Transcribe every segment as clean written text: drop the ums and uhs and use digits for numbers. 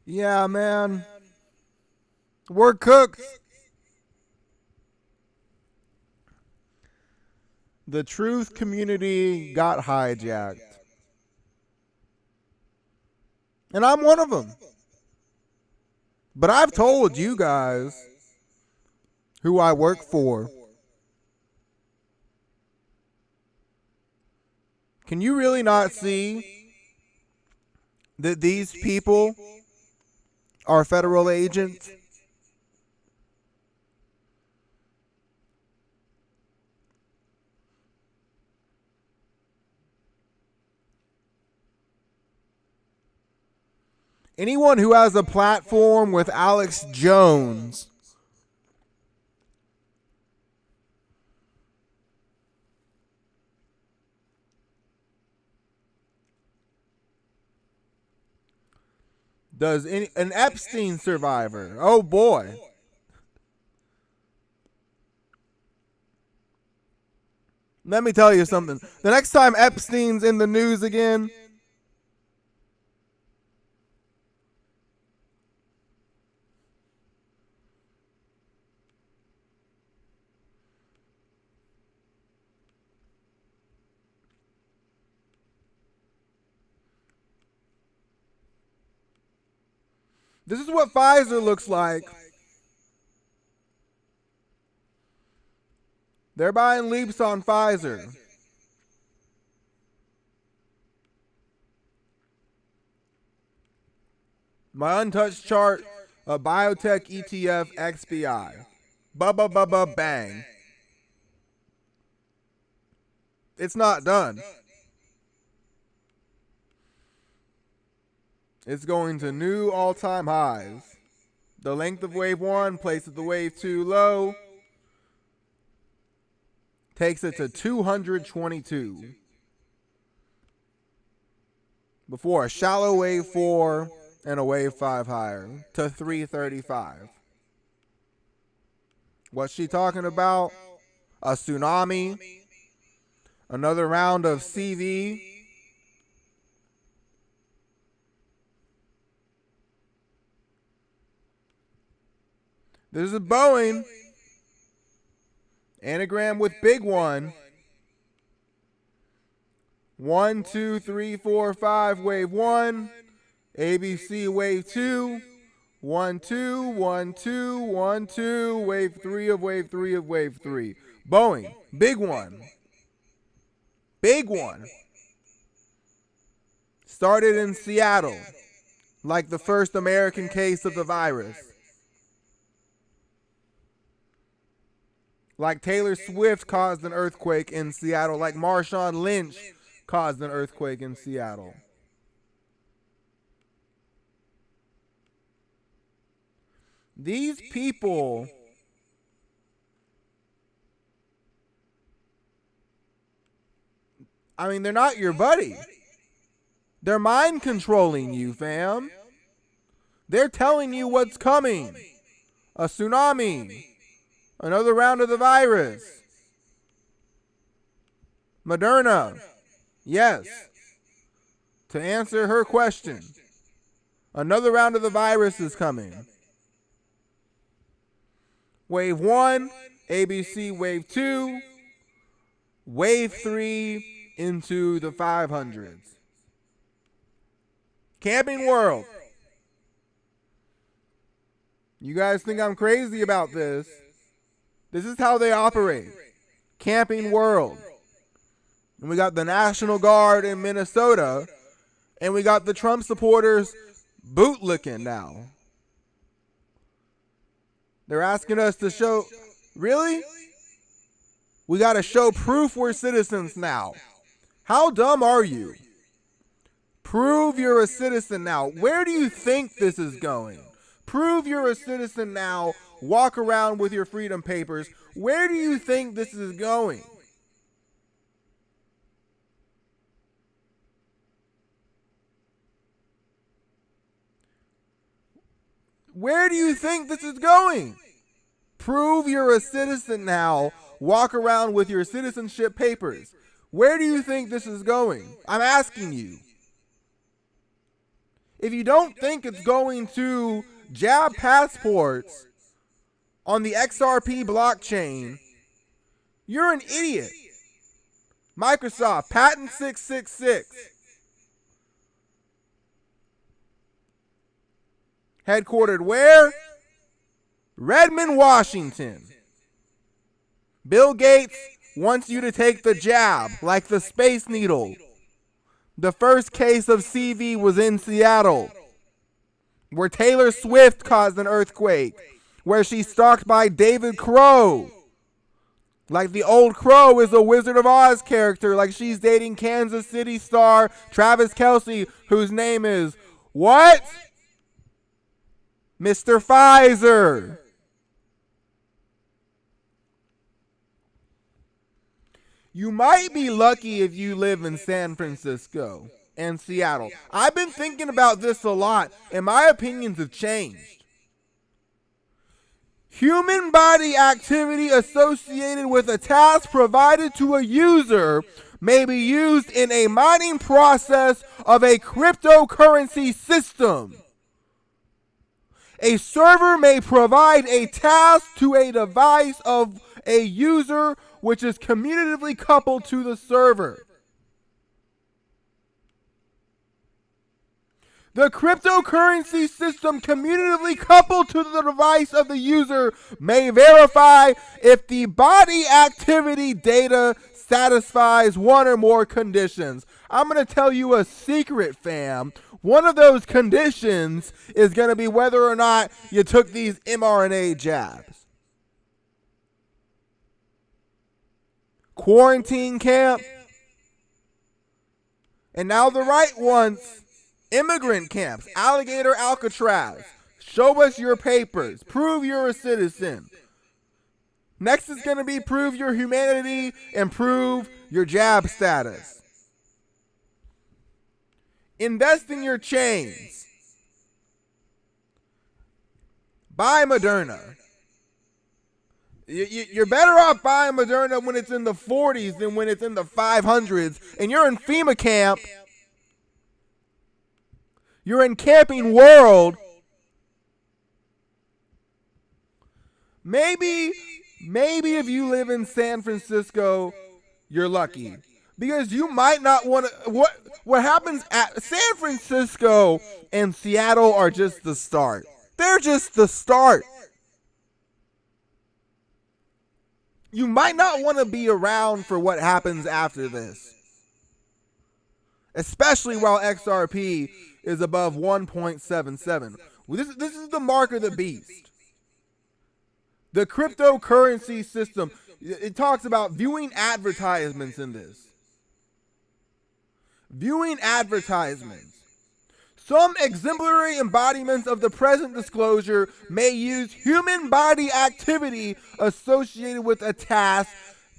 Yeah, man. We're cooked. The truth community got hijacked. And I'm one of them. But I've told you guys who I work for. Can you really not see that these people are federal agents? Anyone who has a platform with Alex Jones an Epstein survivor. Oh boy. Let me tell you something. The next time Epstein's in the news again, this is what Pfizer looks like. They're buying leaps on Pfizer. My untouched chart, a biotech ETF XBI. Bang. It's not done. It's going to new all-time highs. The length of wave 1 places the wave 2 low. Takes it to 222. Before a shallow wave 4 and a wave 5 higher to 335. What's she talking about? A tsunami. Another round of CV. This is Boeing. Anagram with big one. 1, 2, 3, 4, 5, wave 1. ABC wave 2. 1, 2, 1, 2, 1, 2. Wave 3 of wave 3 of wave 3. Boeing. Big one. Big one. Started in Seattle. Like the first American case of the virus. Like Taylor Swift caused an earthquake in Seattle. Like Marshawn Lynch caused an earthquake in Seattle. These people they're not your buddy. They're mind controlling you, fam. They're telling you what's coming. A tsunami. Another round of the virus. Moderna. Yes. To answer her question, another round of the virus is coming. Wave 1, ABC wave 2, wave 3 into the 500s. Camping World. You guys think I'm crazy about this? This is how they operate. Camping World. And we got the National Guard in Minnesota. And we got the Trump supporters bootlicking now. They're asking us to show... Really? We got to show proof we're citizens now. How dumb are you? Prove you're a citizen now. Where do you think this is going? Prove you're a citizen now. Walk around with your freedom papers. Where do you think this is going? Where do you think this is going? Prove you're a citizen now. Walk around with your citizenship papers. Where do you think this is going? I'm asking you. If you don't think it's going to jab passports on the XRP blockchain, you're an idiot. Microsoft, patent 666. Headquartered where? Redmond, Washington. Bill Gates wants you to take the jab, like the Space Needle. The first case of CV was in Seattle, where Taylor Swift caused an earthquake, where she's stalked by David Crow. Like the old Crow is a Wizard of Oz character, like she's dating Kansas City star Travis Kelce, whose name is what? Mr. Pfizer. You might be lucky if you live in San Francisco and Seattle. I've been thinking about this a lot, and my opinions have changed. Human body activity associated with a task provided to a user may be used in a mining process of a cryptocurrency system. A server may provide a task to a device of a user which is commutatively coupled to the server. The cryptocurrency system commutatively coupled to the device of the user may verify if the body activity data satisfies one or more conditions. I'm going to tell you a secret, fam. One of those conditions is going to be whether or not you took these mRNA jabs. Quarantine camp. And now the right ones. Immigrant camps, Alligator Alcatraz. Show us your papers. Prove you're a citizen. Next is going to be prove your humanity and prove your jab status. Invest in your chains. Buy Moderna. You're better off buying Moderna when it's in the 40s than when it's in the 500s. And you're in FEMA camp. You're in Camping World. Maybe if you live in San Francisco, you're lucky. Because you might not want to... What happens at... San Francisco and Seattle are just the start. They're just the start. You might not want to be around for what happens after this. Especially while XRP is above 1.77. This is the mark of the beast. The cryptocurrency system, it talks about viewing advertisements in this. Viewing advertisements. Some exemplary embodiments of the present disclosure may use human body activity associated with a task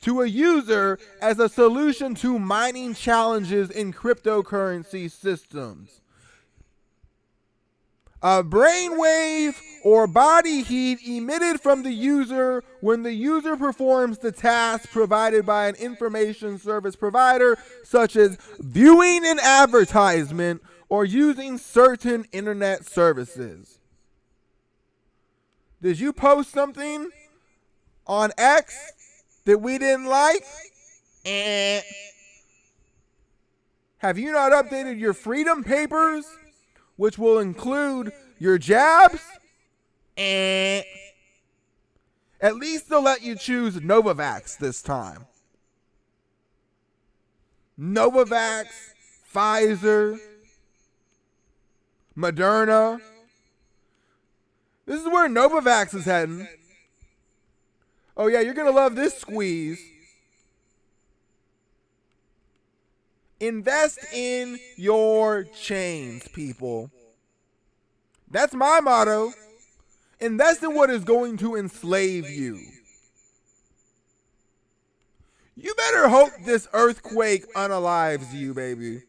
to a user as a solution to mining challenges in cryptocurrency systems. A brainwave or body heat emitted from the user when the user performs the task provided by an information service provider, such as viewing an advertisement or using certain internet services. Did you post something on X that we didn't like? Have you not updated your freedom papers, which will include your jabs? At least they'll let you choose Novavax this time. Novavax, Pfizer, Moderna. This is where Novavax is heading. Oh yeah, you're going to love this squeeze. Invest in your chains, people. That's my motto. Invest in what is going to enslave you. You better hope this earthquake unalives you, baby.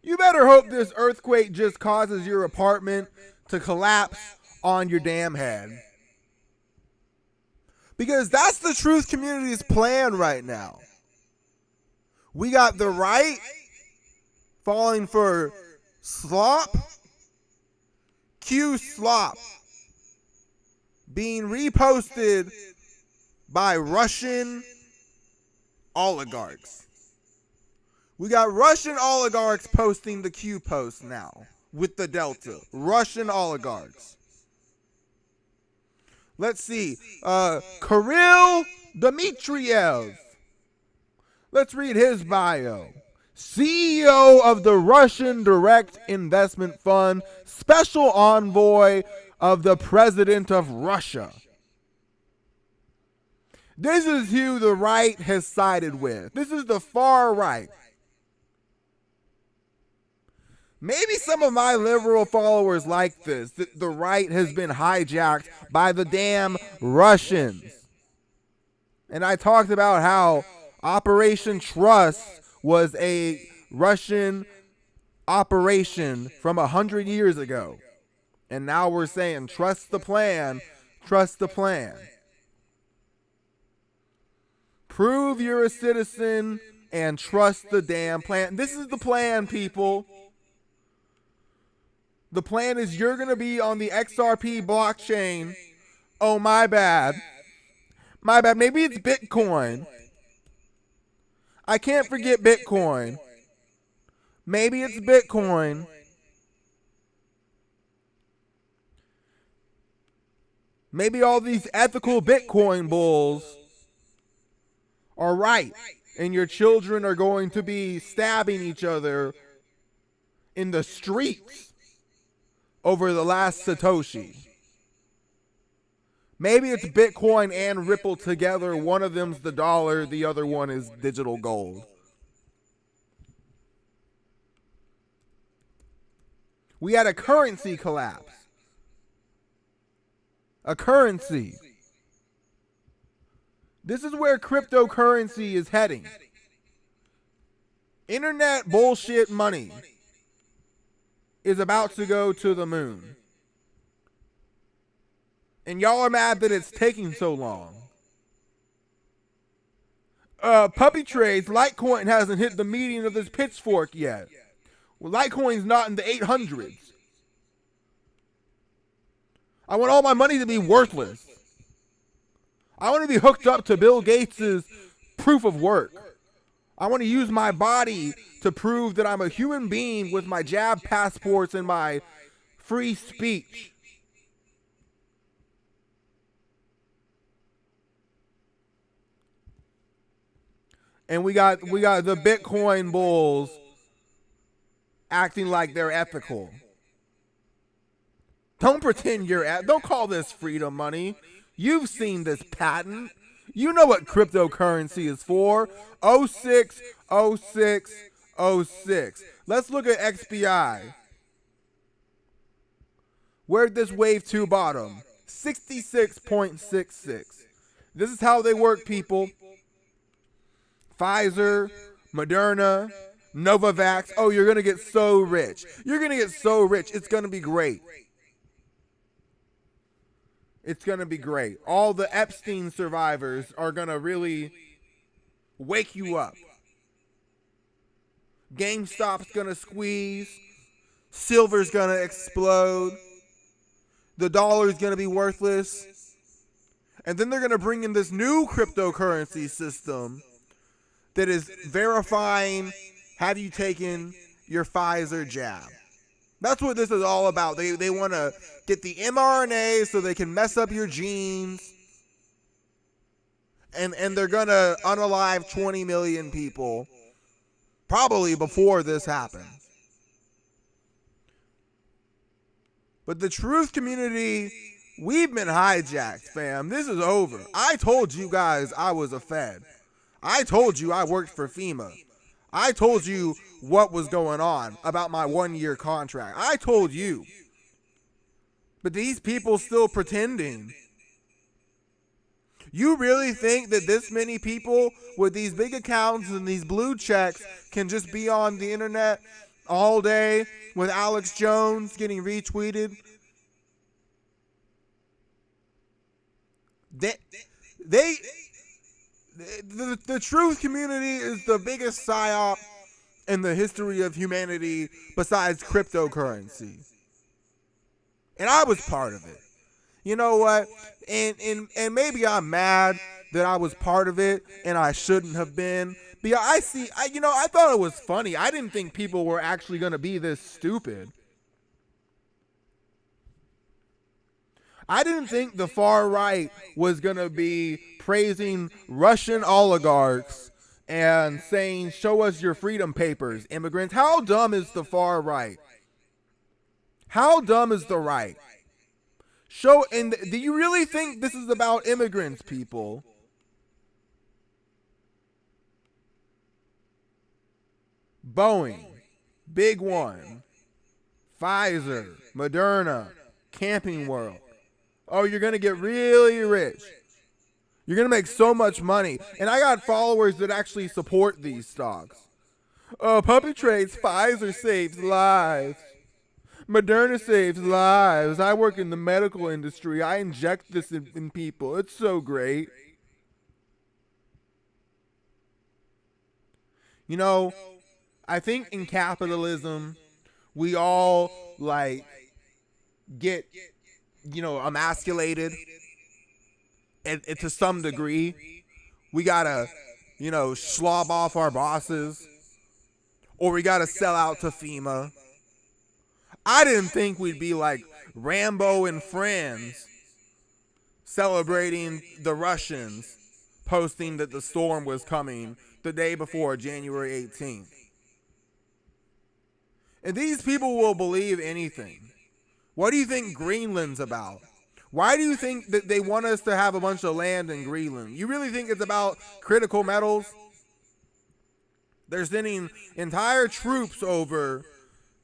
You better hope this earthquake just causes your apartment to collapse on your damn head. Because that's the Truth Community's plan right now. We got the right falling for slop, Q slop, being reposted by Russian oligarchs. We got Russian oligarchs posting the Q post now with the Delta. Russian oligarchs. Let's see. Kirill Dmitriev. Let's read his bio. CEO of the Russian Direct Investment Fund, special envoy of the President of Russia. This is who the right has sided with. This is the far right. Maybe some of my liberal followers like this, that the right has been hijacked by the damn Russians. And I talked about how Operation Trust was a Russian operation from 100 years ago. And now we're saying, trust the plan, trust the plan. Prove you're a citizen and trust the damn plan. This is the plan, people. The plan is you're going to be on the XRP blockchain. Oh, my bad. My bad. Maybe it's Bitcoin. I can't forget Bitcoin. Maybe it's Bitcoin. Maybe all these ethical Bitcoin bulls are right, and your children are going to be stabbing each other in the streets over the last Satoshi. Maybe it's Bitcoin and Ripple together. One of them's the dollar, the other one is digital gold. We had a currency collapse. A currency. This is where cryptocurrency is heading. Internet bullshit money is about to go to the moon. And y'all are mad that it's taking so long. Puppy trades, Litecoin hasn't hit the median of this pitchfork yet. Well, Litecoin's not in the 800s. I want all my money to be worthless. I want to be hooked up to Bill Gates' proof of work. I want to use my body to prove that I'm a human being with my jab passports and my free speech. And we got the Bitcoin bulls acting like they're ethical. Don't pretend don't call this freedom money. You've seen this patent. You know what cryptocurrency is for. 06, 06, 06. Let's look at XBI. Where'd this wave to bottom? 66.66. This is how they work, people. Pfizer, Moderna, Novavax. Oh, you're going to get so rich. You're going to get so rich. It's going to be great. It's going to be great. All the Epstein survivors are going to really wake you up. GameStop's going to squeeze. Silver's going to explode. The dollar's going to be worthless. And then they're going to bring in this new cryptocurrency system that is verifying, have you taken your Pfizer jab? That's what this is all about. They want to get the mRNA so they can mess up your genes. And they're going to unalive 20 million people probably before this happens. But the truth community, we've been hijacked, fam. This is over. I told you guys I was a Fed. I told you I worked for FEMA. I told you what was going on about my 1-year contract. I told you. But these people still pretending. You really think that this many people with these big accounts and these blue checks can just be on the internet all day with Alex Jones getting retweeted? The truth community is the biggest psyop in the history of humanity besides cryptocurrency. And I was part of it. You know what? And maybe I'm mad that I was part of it and I shouldn't have been. But I thought it was funny. I didn't think people were actually going to be this stupid. I didn't think the far right was going to be praising Russian oligarchs and saying, show us your freedom papers, immigrants. How dumb is the far right? How dumb is the right? And do you really think this is about immigrants, people? Boeing, Big One, Pfizer, Moderna, Camping World. Oh, you're going to get really rich. You're going to make so much money. And I got followers that actually support these stocks. Oh, puppy trades, Pfizer saves lives. Moderna saves lives. I work in the medical industry. I inject this in people. It's so great. You know, I think in capitalism, we all get, emasculated. And to some degree, we gotta, slob off our bosses, or we gotta sell out to FEMA. I didn't think we'd be like Rambo and Friends celebrating the Russians posting that the storm was coming the day before January 18th. And these people will believe anything. What do you think Greenland's about? Why do you think that they want us to have a bunch of land in Greenland? You really think it's about critical metals? They're sending entire troops over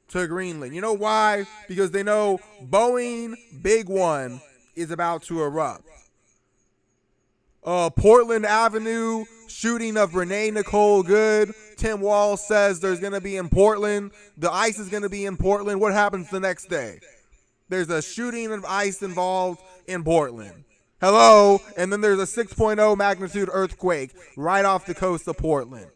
to Greenland. You know why? Because they know Boeing Big One is about to erupt. Portland Avenue shooting of Renee Nicole Good. Tim Walz says there's going to be in Portland. The ICE is going to be in Portland. What happens the next day? There's a shooting of ICE involved in Portland. Hello? And then there's a 6.0 magnitude earthquake right off the coast of Portland.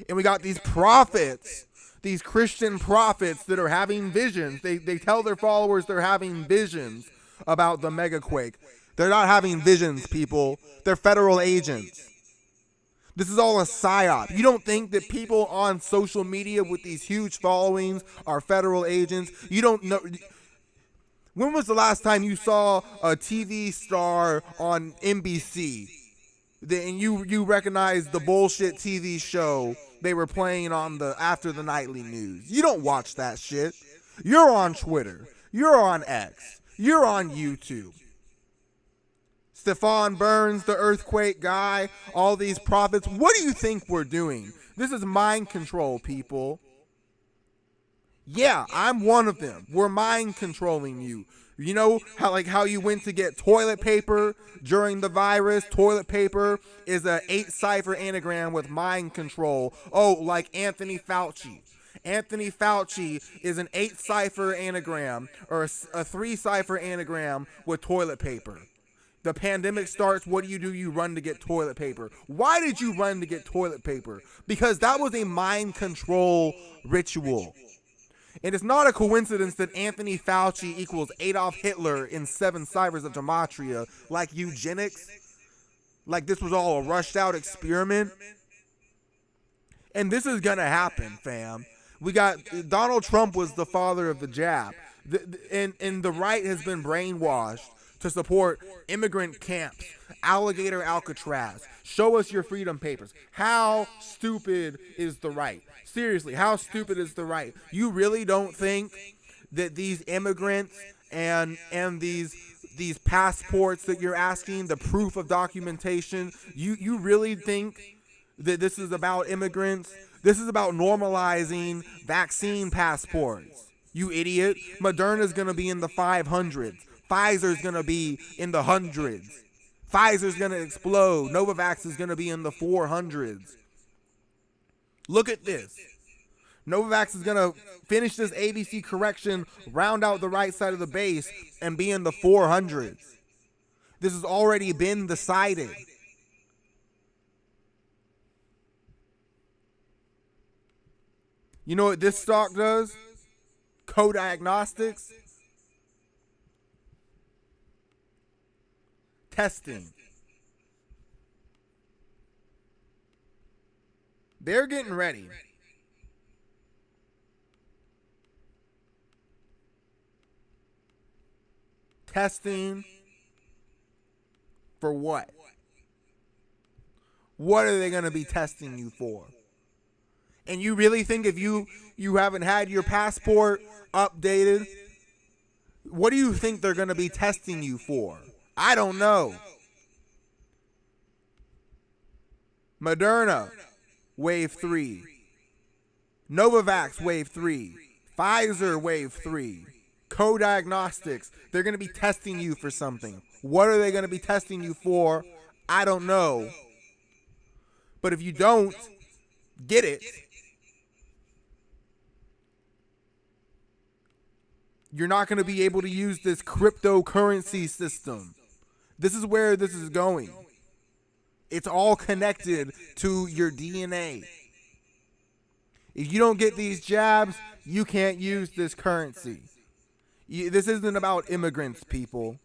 And we got these prophets, these Christian prophets that are having visions. They tell their followers they're having visions about the megaquake. They're not having visions, people. They're federal agents. This is all a psyop. You don't think that people on social media with these huge followings are federal agents? You don't know. When was the last time you saw a TV star on NBC and you recognize the bullshit TV show they were playing on after the nightly news? You don't watch that shit. You're on Twitter. You're on X. You're on YouTube. Stephon Burns, the earthquake guy, all these prophets. What do you think we're doing? This is mind control, people. Yeah, I'm one of them. We're mind controlling you. You know how you went to get toilet paper during the virus? Toilet paper is a 8-cipher anagram with mind control. Oh, like Anthony Fauci. Anthony Fauci is an 8-cipher anagram or a 3-cipher anagram with toilet paper. The pandemic starts, what do? You run to get toilet paper. Why did you run to get toilet paper? Because that was a mind control ritual. And it's not a coincidence that Anthony Fauci equals Adolf Hitler in 7 ciphers of gematria, like eugenics. Like this was all a rushed out experiment. And this is gonna happen, fam. We got Donald Trump was the father of the jab. And the right has been brainwashed to support immigrant camps, alligator Alcatraz. Show us your freedom papers. How stupid is the right? Seriously, how stupid is the right? You really don't think that these immigrants and these passports that you're asking, the proof of documentation, you really think that this is about immigrants? This is about normalizing vaccine passports. You idiot. Moderna's going to be in the 500s. Pfizer's going to be in the hundreds. Pfizer's going to explode. Novavax is going to be in the 400s. Look at this. Novavax is going to finish this ABC correction, round out the right side of the base, and be in the 400s. This has already been decided. You know what this stock does? Co-diagnostics. Testing. They're getting ready. Testing for what? What are they going to be testing you for? And you really think if you haven't had your passport updated, what do you think they're going to be testing you for? I don't know. Moderna, wave 3. Novavax, wave 3. Pfizer, wave 3. Co-diagnostics, they're going to be testing you for something. What are they going to be testing you for? I don't know. But if you don't get it, you're not going to be able to use this cryptocurrency system. This is where this is going. It's all connected to your DNA. If you don't get these jabs, you can't use this currency. This isn't about immigrants, people.